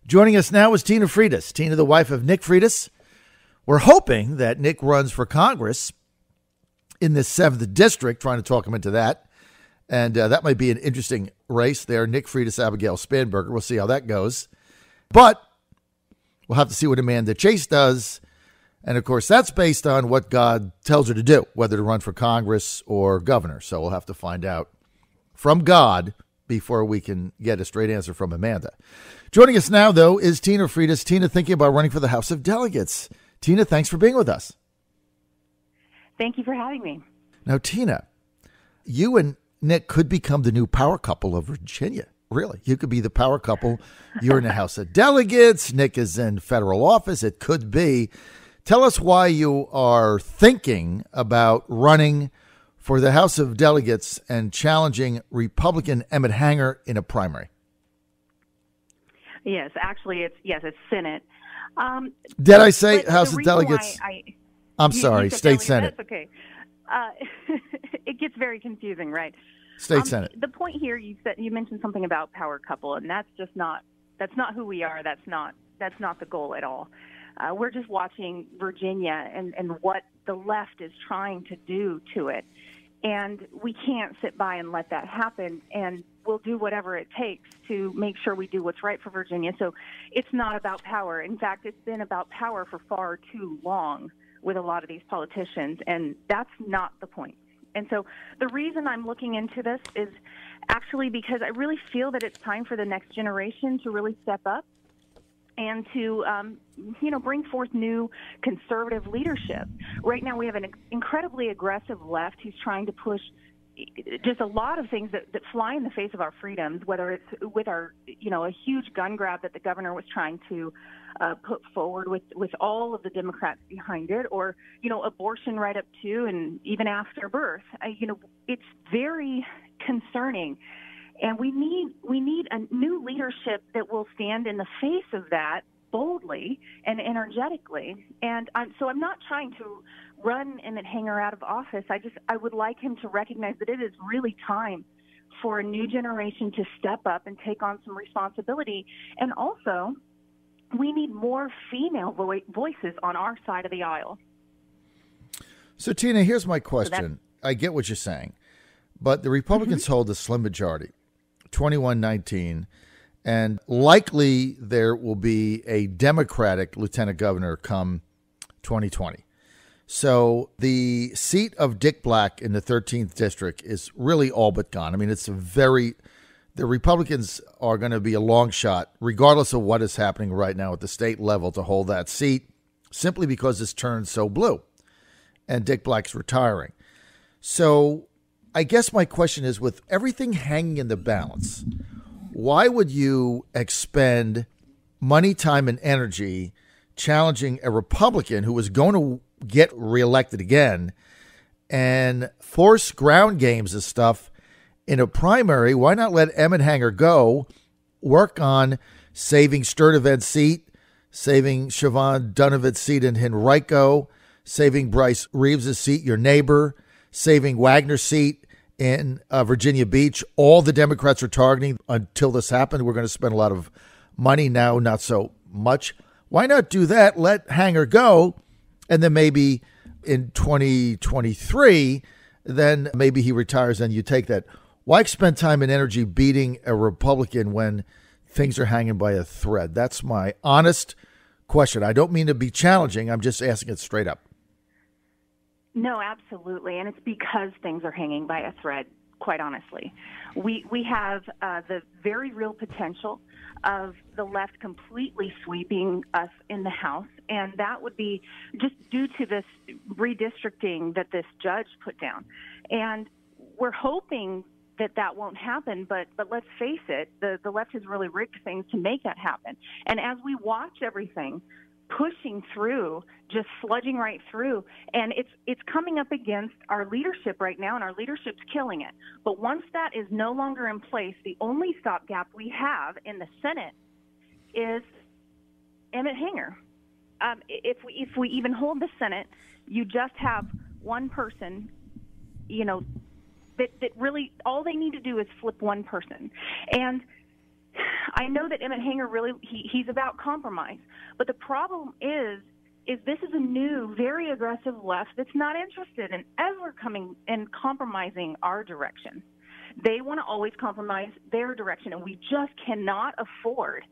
Joining us now is Tina Freitas. Tina, the wife of Nick Freitas. We're hoping that Nick runs for Congress in the 7th District, trying to talk him into that. And that might be an interesting race there. Nick Freitas, Abigail Spanberger. We'll see how that goes. But we'll have to see what Amanda Chase does. And, of course, that's based on what God tells her to do, whether to run for Congress or governor. So we'll have to find out from God before we can get a straight answer from Amanda. Joining us now, though, is Tina Freitas. Tina, thinking about running for the House of Delegates. Tina, thanks for being with us. Thank you for having me. Now, Tina, you and Nick could become the new power couple of Virginia. Really, you could be the power couple. You're in the House of Delegates. Nick is in federal office. It could be. Tell us why you are thinking about running for the House of Delegates and challenging Republican Emmett Hanger in a primary. Yes, actually, it's Senate. Did I say House of Delegates? I'm sorry, State Senate. That's okay. It gets very confusing, right? State Senate. The point here, you mentioned something about power couple, and that's not who we are. That's not the goal at all. We're just watching Virginia and what the left is trying to do to it. And we can't sit by and let that happen. And we'll do whatever it takes to make sure we do what's right for Virginia. So it's not about power. In fact, it's been about power for far too long with a lot of these politicians. And that's not the point. And so the reason I'm looking into this is actually because I really feel that it's time for the next generation to really step up and to, bring forth new conservative leadership. Right now we have an incredibly aggressive left who's trying to push just a lot of things that fly in the face of our freedoms, whether it's with our, a huge gun grab that the governor was trying to put forward with all of the Democrats behind it, or, abortion right up to and even after birth. It's very concerning. And we need a new leadership that will stand in the face of that boldly and energetically. And I'm not trying to run Emmett Hanger out of office. I would like him to recognize that it is really time for a new generation to step up and take on some responsibility. And also, we need more female voices on our side of the aisle. So, Tina, here's my question. I get what you're saying, but the Republicans hold a slim majority. 21-19, and likely there will be a Democratic lieutenant governor come 2020. So the seat of Dick Black in the 13th district is really all but gone. I mean, the Republicans are going to be a long shot, regardless of what is happening right now at the state level, to hold that seat, simply because it's turned so blue and Dick Black's retiring. So I guess my question is, with everything hanging in the balance, why would you expend money, time, and energy challenging a Republican who is going to get reelected again and force ground games and stuff in a primary? Why not let Emmett Hanger go, work on saving Sturdivant's seat, saving Siobhan Dunavant's seat in Henrico, saving Bryce Reeves' seat, your neighbor, saving Wagner's seat in Virginia Beach? All the Democrats are targeting until this happened. We're going to spend a lot of money now, not so much. Why not do that? Let Hanger go, and then maybe in 2023, then maybe he retires and you take that. Why spend time and energy beating a Republican when things are hanging by a thread? That's my honest question. I don't mean to be challenging. I'm just asking it straight up. No, absolutely. And it's because things are hanging by a thread, quite honestly. We have the very real potential of the left completely sweeping us in the House, and that would be just due to this redistricting that this judge put down. And we're hoping that won't happen, but let's face it, the left has really rigged things to make that happen. And as we watch everything pushing through, just sludging right through, and it's coming up against our leadership right now, and our leadership's killing it. But once that is no longer in place, the only stopgap we have in the Senate is Emmett Hanger. If we even hold the Senate, you just have one person, that really all they need to do is flip one person. And I know that Emmett Hanger really, he's about compromise. But the problem is this is a new, very aggressive left that's not interested in ever coming and compromising our direction. They want to always compromise their direction, and we just cannot afford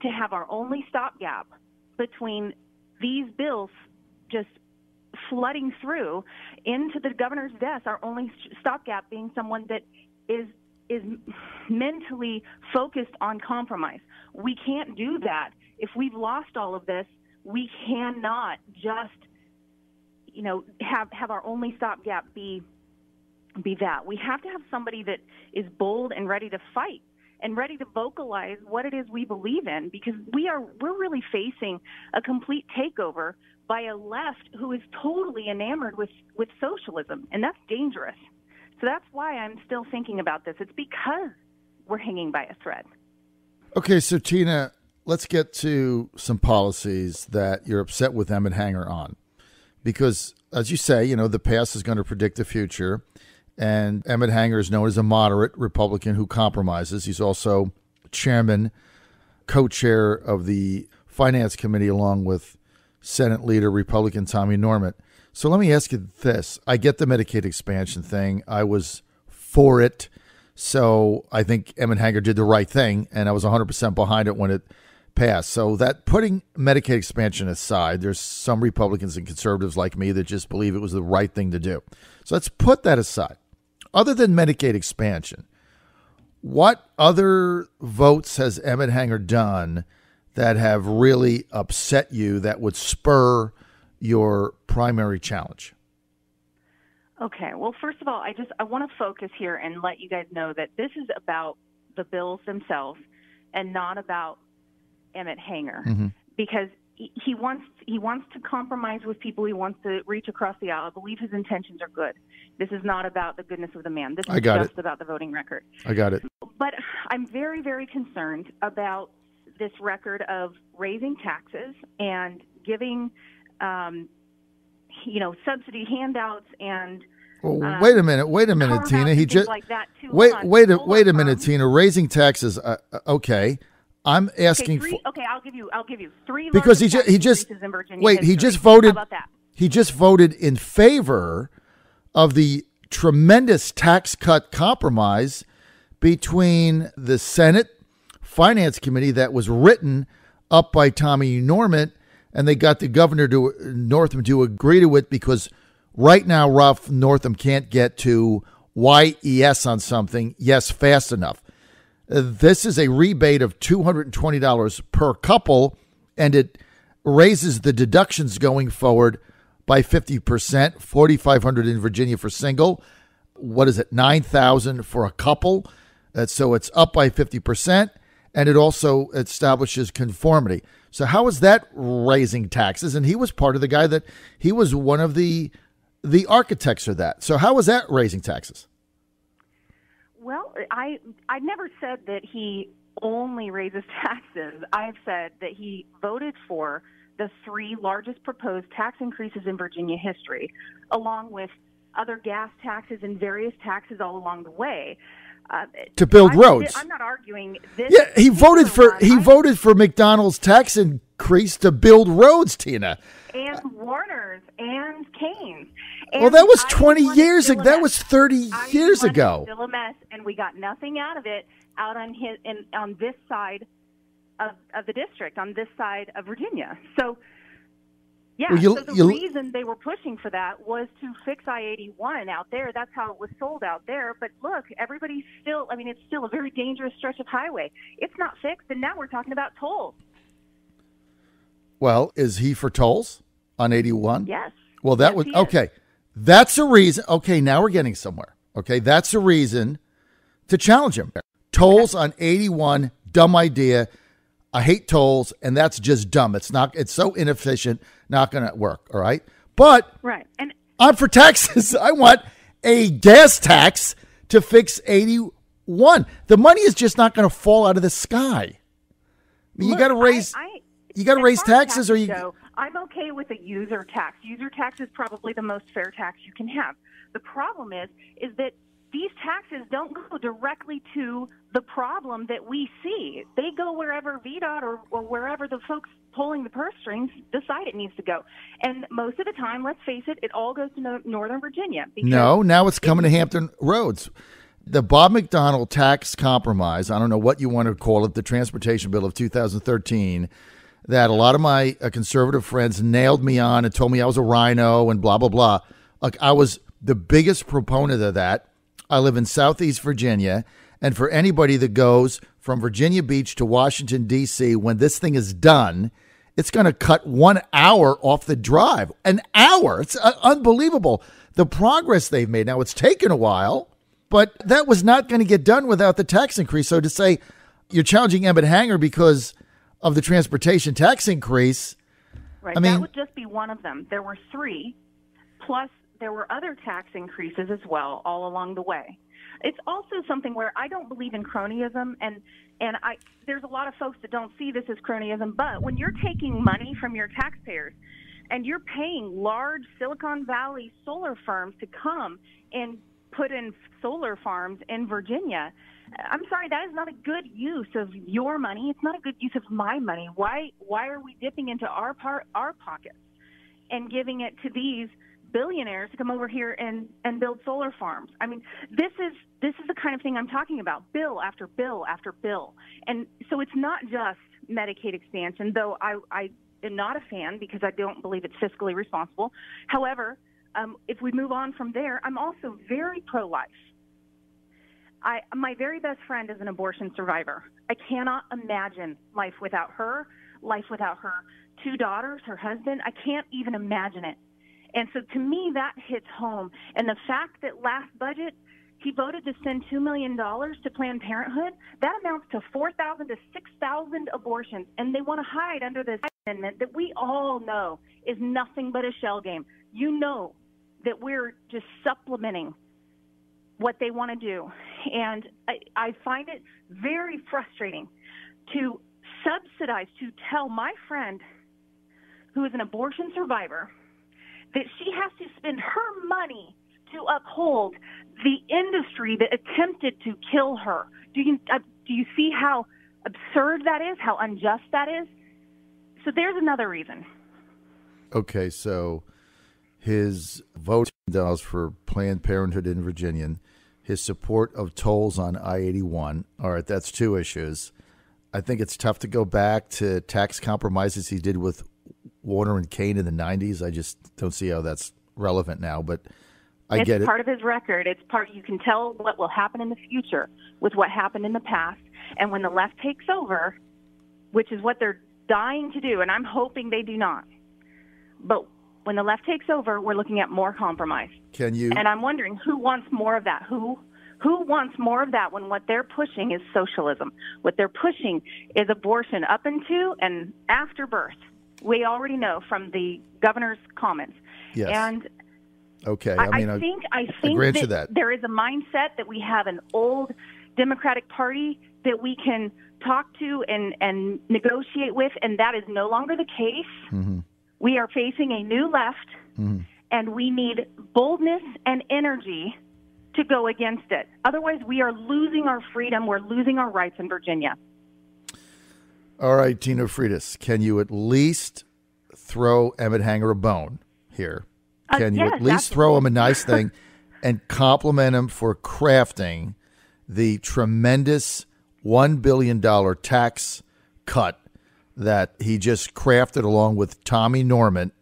to have our only stopgap between these bills just flooding through into the governor's desk, our only stopgap being someone that is mentally focused on compromise. We can't do that. If we've lost all of this, we cannot just, have our only stopgap be that. We have to have somebody that is bold and ready to fight and ready to vocalize what it is we believe in, because we're really facing a complete takeover by a left who is totally enamored with socialism, and that's dangerous. So that's why I'm still thinking about this. It's because we're hanging by a thread. Okay, so Tina, let's get to some policies that you're upset with Emmett Hanger on. Because, as you say, the past is going to predict the future. And Emmett Hanger is known as a moderate Republican who compromises. He's also chairman, co-chair of the Finance Committee, along with Senate Leader Republican Tommy Norment. So let me ask you this. I get the Medicaid expansion thing. I was for it. So I think Emmett Hanger did the right thing, and I was 100% behind it when it passed. So that, putting Medicaid expansion aside, there's some Republicans and conservatives like me that just believe it was the right thing to do. So let's put that aside. Other than Medicaid expansion, what other votes has Emmett Hanger done that have really upset you that would spur your primary challenge? Okay. Well, first of all, I want to focus here and let you guys know that this is about the bills themselves and not about Emmett Hanger, because he wants to compromise with people. He wants to reach across the aisle. I believe his intentions are good. This is not about the goodness of the man. This is just about the voting record. I got it. But I'm very, very concerned about this record of raising taxes and giving, subsidy handouts and. Well, wait a minute, Tina. He just like that too. wait a minute, Tina. Raising taxes. Okay. I'm asking. I'll give you three. Because he just wait. He just voted. How about that? He just voted in favor of the tremendous tax cut compromise between the Senate Finance Committee that was written up by Tommy Norment, and they got the governor Northam to agree to it, because right now Ralph Northam can't get to YES on something fast enough. This is a rebate of $220 per couple, and it raises the deductions going forward by 50%, $4,500 in Virginia for single. What is it, $9,000 for a couple? So it's up by 50%, and it also establishes conformity. So how is that raising taxes? And he was part of he was one of the architects of that. So how is that raising taxes? Well, I never said that he only raises taxes. I've said that he voted for the three largest proposed tax increases in Virginia history, along with other gas taxes and various taxes all along the way. To build roads. I'm not arguing this. Yeah, he voted for McDonald's tax increase to build roads, Tina. And Warner's and Cane's. Well, that was 20 years ago. That was 30 years ago. Still a mess, and we got nothing out of it out on this side of the district, on this side of Virginia. So, yeah. Well, so the reason they were pushing for that was to fix I-81 out there. That's how it was sold out there. But look, everybody's still. I mean, it's still a very dangerous stretch of highway. It's not fixed, and now we're talking about tolls. Well, is he for tolls on 81? Yes. Well, that was okay. That's a reason. Okay, now we're getting somewhere. Okay, that's a reason to challenge him. Tolls on 81, dumb idea. I hate tolls, and that's just dumb. It's so inefficient, not going to work. All right, but right, and I'm for taxes. I want a gas tax to fix 81. The money is just not going to fall out of the sky. I mean, you got to raise. You got to raise taxes, or you. I'm okay with a user tax. User tax is probably the most fair tax you can have. The problem is that these taxes don't go directly to the problem that we see. They go wherever VDOT or wherever the folks pulling the purse strings decide it needs to go. And most of the time, let's face it, it all goes to Northern Virginia. No, now it's coming to Hampton Roads. The Bob McDonnell tax compromise, I don't know what you want to call it, the transportation bill of 2013, that a lot of my conservative friends nailed me on and told me I was a rhino and blah, blah, blah. Like, I was the biggest proponent of that. I live in Southeast Virginia, and for anybody that goes from Virginia Beach to Washington, D.C., when this thing is done, it's going to cut 1 hour off the drive. An hour. It's unbelievable, the progress they've made. Now, it's taken a while, but that was not going to get done without the tax increase. So to say you're challenging Emmett Hanger because of the transportation tax increase, right? I mean, that would just be one of them. There were 3, plus there were other tax increases as well all along the way. It's also something where I don't believe in cronyism, and there's a lot of folks that don't see this as cronyism, but when you're taking money from your taxpayers and you're paying large Silicon Valley solar firms to come and put in solar farms in Virginia, I'm sorry, that is not a good use of your money. It's not a good use of my money. Why are we dipping into our pockets and giving it to these billionaires to come over here and build solar farms? I mean, this is the kind of thing I'm talking about, bill after bill after bill. And so it's not just Medicaid expansion, though I am not a fan because I don't believe it's fiscally responsible. However, if we move on from there, I'm also very pro-life. My very best friend is an abortion survivor. I cannot imagine life without her 2 daughters, her husband. I can't even imagine it. And so to me, that hits home. And the fact that last budget, he voted to send $2 million to Planned Parenthood, that amounts to 4,000 to 6,000 abortions. And they want to hide under this amendment that we all know is nothing but a shell game. You know that we're just supplementing what they want to do. And I find it very frustrating to subsidize, to tell my friend who is an abortion survivor that she has to spend her money to uphold the industry that attempted to kill her. Do you see how absurd that is, how unjust that is? So there's another reason. Okay, so his vote for Planned Parenthood in Virginia, his support of tolls on I-81. All right, that's 2 issues. I think it's tough to go back to tax compromises he did with Warner and Kane in the 90s. I just don't see how that's relevant now, but I get it. It's part of his record. You can tell what will happen in the future with what happened in the past. And when the left takes over, which is what they're dying to do, and I'm hoping they do not, but when the left takes over, we're looking at more compromise. And I'm wondering who wants more of that? Who wants more of that when what they're pushing is socialism? What they're pushing is abortion up into and after birth. We already know from the governor's comments. Yes. And okay, I think that there is a mindset that we have an old Democratic Party that we can talk to and negotiate with, and that is no longer the case. Mm-hmm. We are facing a new left, and we need boldness and energy to go against it. Otherwise, we are losing our freedom. We're losing our rights in Virginia. All right, Tina Freitas, can you at least throw Emmett Hanger a bone here? Can you at least throw him a nice thing and compliment him for crafting the tremendous $1 billion tax cut that he just crafted along with Tommy Norment,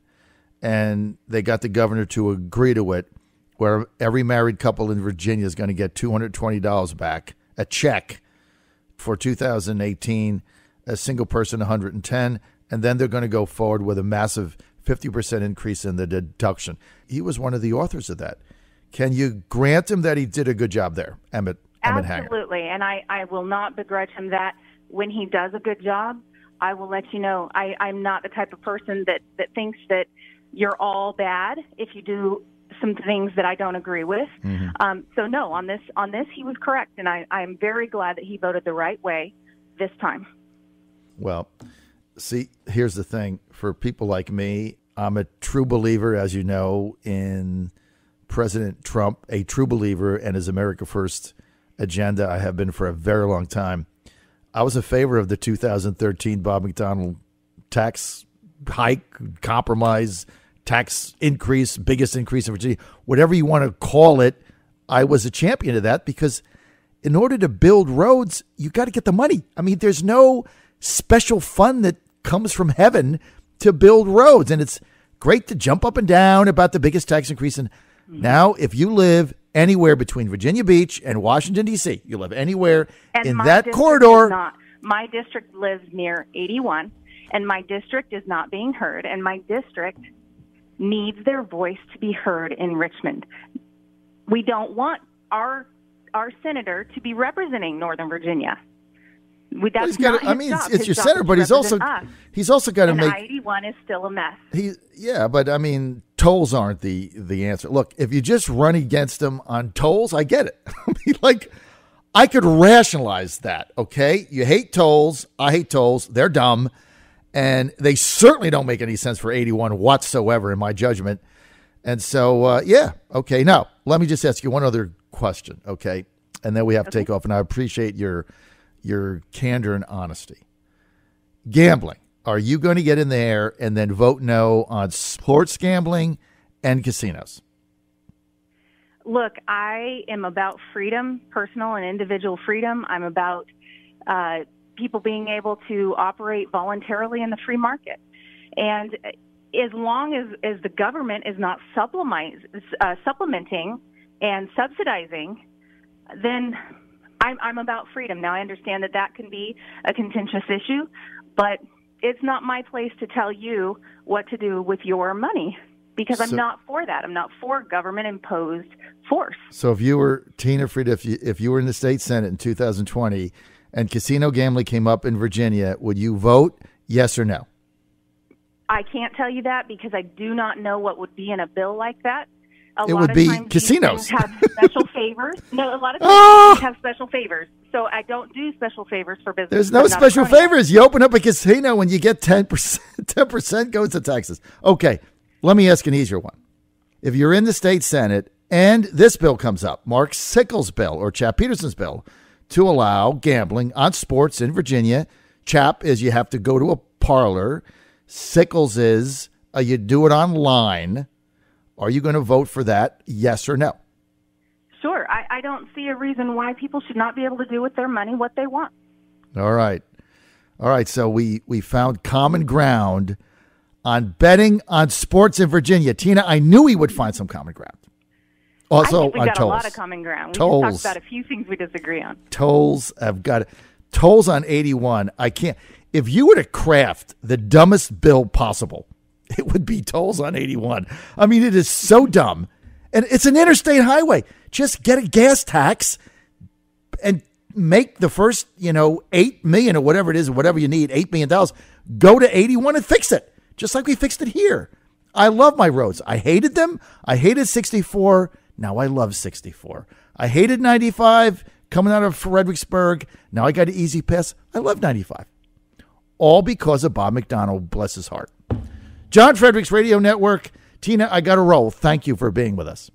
and they got the governor to agree to it, where every married couple in Virginia is going to get $220 back, a check for 2018, a single person $110, and then they're going to go forward with a massive 50% increase in the deduction. He was one of the authors of that. Can you grant him that he did a good job there, Emmett Hanger? Absolutely, and I will not begrudge him that. When he does a good job, I will let you know. I'm not the type of person that thinks that you're all bad if you do some things that I don't agree with. Mm-hmm. So no, on this he was correct, and I'm very glad that he voted the right way this time. Well, see, here's the thing. For people like me, I'm a true believer, as you know, in President Trump a true believer and his America First agenda. I have been for a very long time. I was a favor of the 2013 Bob McDonnell tax hike, compromise, tax increase, biggest increase in Virginia, whatever you want to call it. I was a champion of that because in order to build roads, you got to get the money. I mean, there's no special fund that comes from heaven to build roads. And it's great to jump up and down about the biggest tax increase. And now, if you live anywhere between Virginia Beach and Washington, D.C., you live anywhere in that corridor. My district lives near 81, and my district is not being heard, and my district needs their voice to be heard in Richmond. We don't want our senator to be representing Northern Virginia. It's your senator, but he's also got to make. I-81 is still a mess. But I mean, tolls aren't the answer. Look, if you just run against him on tolls, I get it. I mean, I could rationalize that. Okay, you hate tolls. I hate tolls. They're dumb, and they certainly don't make any sense for 81 whatsoever, in my judgment. And so, okay. Now, let me just ask you one other question, okay? And then we have to take off. And I appreciate your candor and honesty. Gambling. Are you going to get in there and then vote no on sports gambling and casinos? Look, I am about freedom, personal and individual freedom. I'm about people being able to operate voluntarily in the free market. And as long as the government is not supplementing and subsidizing, then I'm about freedom. Now, I understand that can be a contentious issue, but it's not my place to tell you what to do with your money because I'm not for that. I'm not for government-imposed force. So if you were, Tina Frieda, if you were in the state Senate in 2020 and casino gambling came up in Virginia, would you vote yes or no? I can't tell you that because I do not know what would be in a bill like that. It would be casinos. Have special favors. No, a lot of times have special favors. So I don't do special favors for business. There's no special favors. You open up a casino and you get 10%. 10% goes to taxes. Okay, let me ask an easier one. If you're in the state Senate and this bill comes up, Mark Sickles' bill or Chap Peterson's bill to allow gambling on sports in Virginia, Chap is you have to go to a parlor. Sickles is you do it online. Are you going to vote for that, yes or no? Sure. I don't see a reason why people should not be able to do with their money what they want. All right. So we found common ground on betting on sports in Virginia. Tina, I knew we would find some common ground. Also, I think we got tolls. A lot of common ground. We just talked about a few things we disagree on. Tolls tolls on 81. I can't. If you were to craft the dumbest bill possible, it would be tolls on 81. I mean, it is so dumb. And it's an interstate highway. Just get a gas tax and make the first, $8 million or whatever it is, or whatever you need, $8 million, go to 81 and fix it. Just like we fixed it here. I love my roads. I hated them. I hated 64. Now I love 64. I hated 95 coming out of Fredericksburg. Now I got an easy pass. I love 95. All because of Bob McDonnell, bless his heart. John Fredericks Radio Network. Tina, I got to roll. Thank you for being with us.